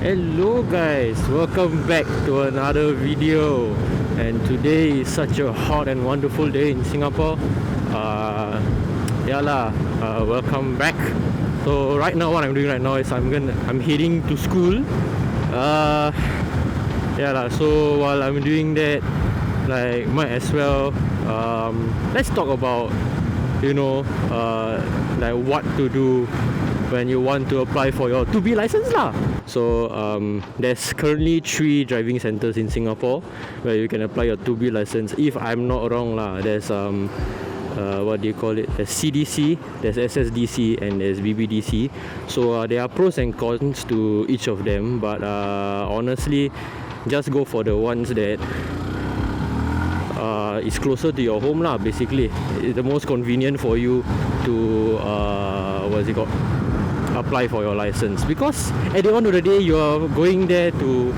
Hello guys, welcome back to another video. And today is such a hot and wonderful day in Singapore. Welcome back. So right now what I'm doing right now is I'm heading to school. So while I'm doing that, like might as well let's talk about like what to do when you want to apply for your 2B license lah. So there's currently 3 driving centers in Singapore where you can apply your 2B license. If I'm not wrong lah, there's what do you call it? There's CDC, there's SSDC, and there's BBDC. So there are pros and cons to each of them, but honestly, just go for the ones that is closer to your home lah. Basically, it's the most convenient for you to apply for your license, because at the end of the day you are going there to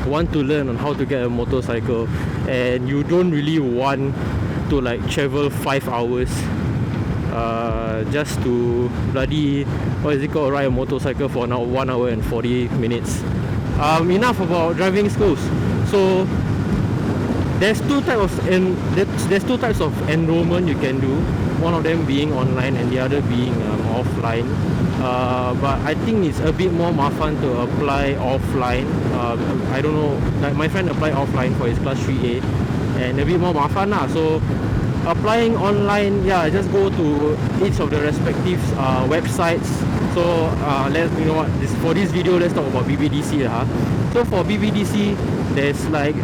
want to learn on how to get a motorcycle, and you don't really want to like travel 5 hours just to bloody ride a motorcycle for now 1 hour and 40 minutes. Enough about driving schools. So there's two types of enrollment you can do. One of them being online and the other being offline. But I think it's a bit more mafan to apply offline. I don't know, like my friend applied offline for his class 3A and a bit more mafan lah. So applying online, just go to each of the respective websites. So for this video, let's talk about BBDC lah. So for BBDC, there's like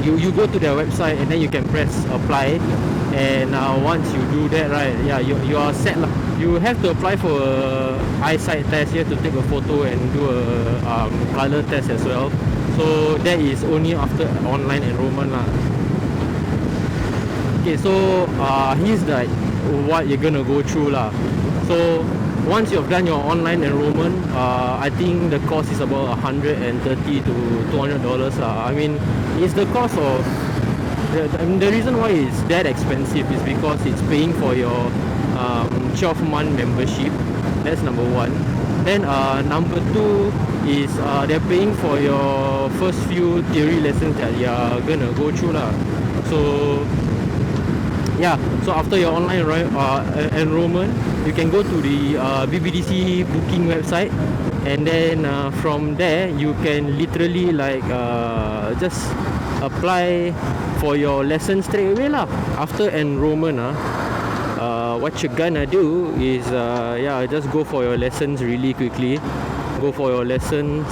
you go to their website and then you can press apply, and once you do that, right, you are set lah. You have to apply for a eyesight test. You have to take a photo and do a color test as well. So that is only after online enrollment lah. Okay, so here's like what you're gonna go through lah. So once you've done your online enrollment, I think the cost is about $130 to $200 lah. I mean, it's the cost of the reason why it's that expensive is because it's paying for your 12-month membership. That's number one. Then number two is they're paying for your first few theory lessons that you're gonna go through lah. So after your online enrollment, you can go to the BBDC booking website, and then from there you can literally like just apply for your lesson straight away lah. After enrollment, what you're gonna do is just go for your lessons really quickly. Go for your lessons,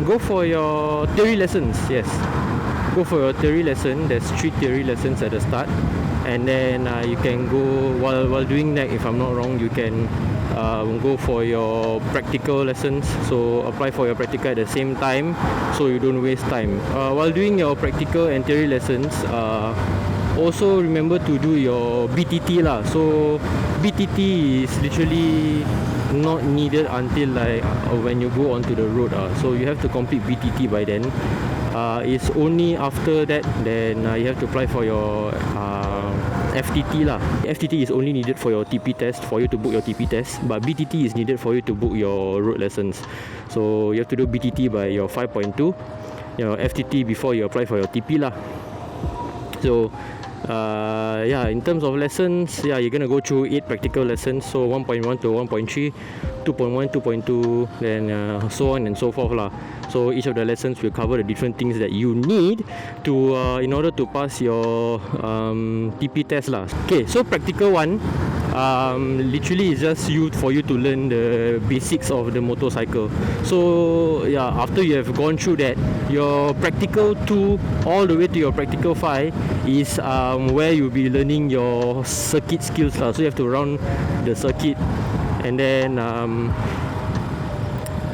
go for your theory lessons. Yes, go for your theory lesson. There's 3 theory lessons at the start, and then you can go while doing that, if I'm not wrong, you can go for your practical lessons. So apply for your practical at the same time, so you don't waste time while doing your practical and theory lessons. Also remember to do your BTT lah. So BTT is literally not needed until like when you go onto the road. So you have to complete BTT by then. It's only after that then you have to apply for your FTT lah. FTT is only needed for your TP test, for you to book your TP test, but BTT is needed for you to book your road lessons. So you have to do BTT by your 5.2, your FTT before you apply for your TP lah. So in terms of lessons, you're gonna go through 8 practical lessons. So 1.1 to 1.3, 2.1, 2.2, then so on and so forth lah. So each of the lessons will cover the different things that you need to in order to pass your TP test lah. Okay, so practical one literally is just for you to learn the basics of the motorcycle. So after you have gone through that, your practical 2 all the way to your practical 5 is where you'll be learning your circuit skills lah. So you have to run the circuit, and then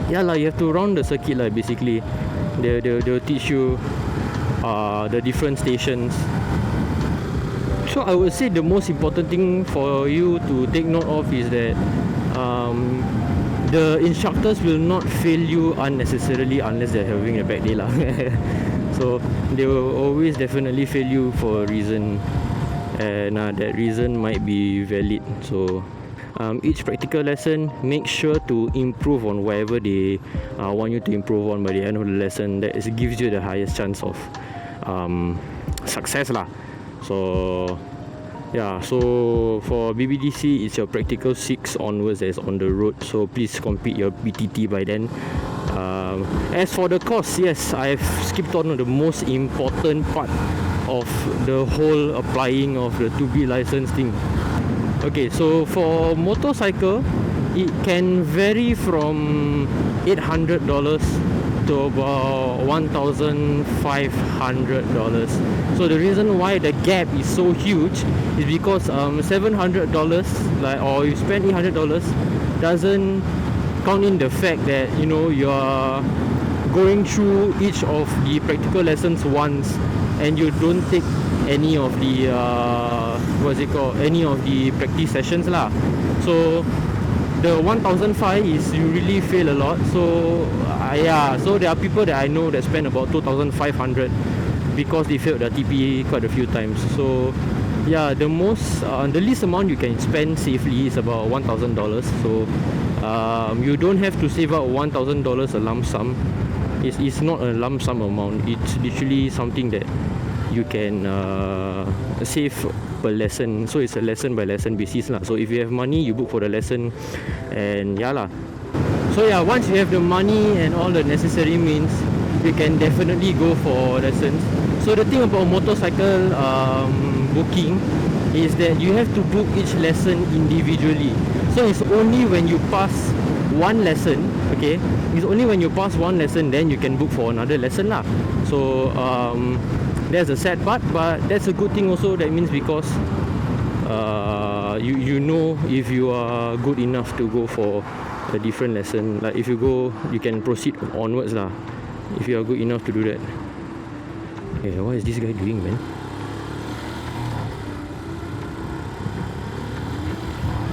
you have to run the circuit lah. Basically they'll teach you the different stations. So I would say the most important thing for you to take note of is that the instructors will not fail you unnecessarily unless they're having a bad day lah. So they will always definitely fail you for a reason, and that reason might be valid. So each practical lesson, make sure to improve on whatever they want you to improve on by the end of the lesson. That gives you the highest chance of success lah. So yeah, so for BBDC, it's your practical 6 onwards that's on the road, so please complete your BTT by then. As for the course, yes, I've skipped on the most important part of the whole applying of the 2B license thing. Okay, so for motorcycle, it can vary from $800 to about $1,500. So the reason why the gap is so huge is because $700, like, or you spend $800, doesn't count in the fact that, you know, you are going through each of the practical lessons once and you don't take any of the any of the practice sessions lah. So the 1,500 is you really fail a lot. So yeah, so there are people that I know that spend about 2,500 because they failed the TP quite a few times. So yeah, the least amount you can spend safely is about $1,000. So you don't have to save up $1,000 a lump sum. It's not a lump sum amount. It's literally something that you can save per lesson. So it's a lesson by lesson basis lah. So if you have money, you book for the lesson, and yeah lah. So yeah, once you have the money and all the necessary means, you can definitely go for lessons. So the thing about motorcycle booking is that you have to book each lesson individually. So it's only when you pass one lesson, okay, it's only when you pass one lesson then you can book for another lesson lah. So that's a sad part, but that's a good thing also. That means because you know if you are good enough to go for a different lesson. Like if you go, you can proceed onwards lah, if you are good enough to do that. Okay, what is this guy doing, man?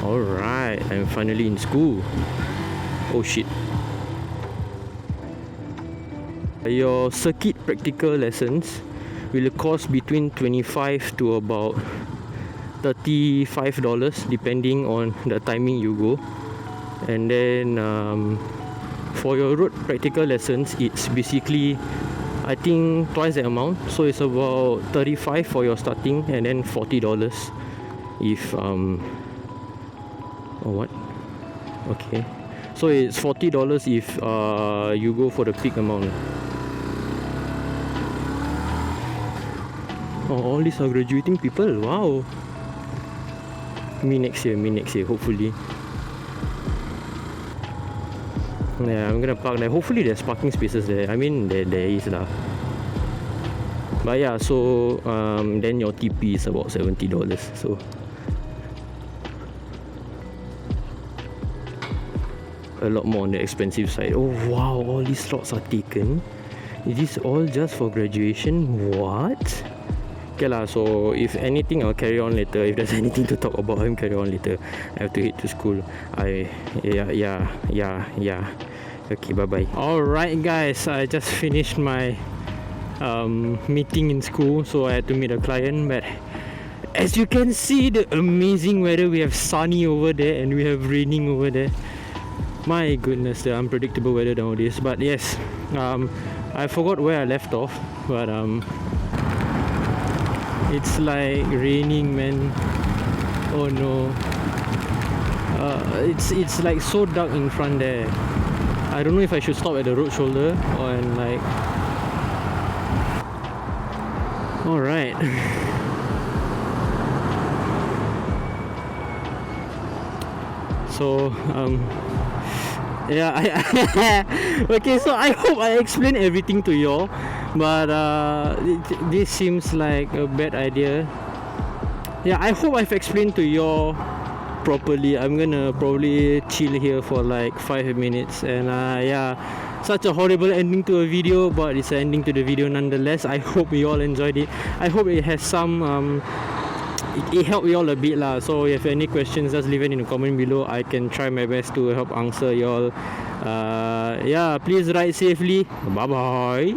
Alright, I'm finally in school. Oh shit. Your circuit practical lessons will cost between $25 to about $35 depending on the timing you go. And then for your road practical lessons, it's basically, I think, twice the amount. So it's about $35 for your starting, and then $40 if oh what? Okay, so it's $40 if you go for the peak amount. Oh, all these are graduating people. Wow. Me next year, hopefully. Yeah, I'm gonna park there. Hopefully there's parking spaces there. I mean, there is lah. But yeah, so then your TP is about $70. So a lot more on the expensive side. Oh wow, all these slots are taken. Is this all just for graduation? What? Okay lah, so if anything I'll carry on later. If there's anything to talk about, I'll carry on later. I have to head to school. Yeah. Okay, bye-bye. Alright guys, I just finished my meeting in school, so I had to meet a client. But as you can see, the amazing weather. We have sunny over there and we have raining over there. My goodness, the unpredictable weather nowadays. But yes, I forgot where I left off, but it's like raining, man. Oh no. It's like so dark in front there. I don't know if I should stop at the road shoulder or like. Alright. So yeah, okay, so I hope I explained everything to y'all, but this seems like a bad idea. Yeah, I hope I've explained to y'all properly. I'm gonna probably chill here for like 5 minutes, and yeah, such a horrible ending to a video, but it's an ending to the video nonetheless. I hope you all enjoyed it. I hope it has some it helped you all a bit lah. So if you have any questions, just leave it in the comment below. I can try my best to help answer y'all. Yeah, please ride safely. Bye bye.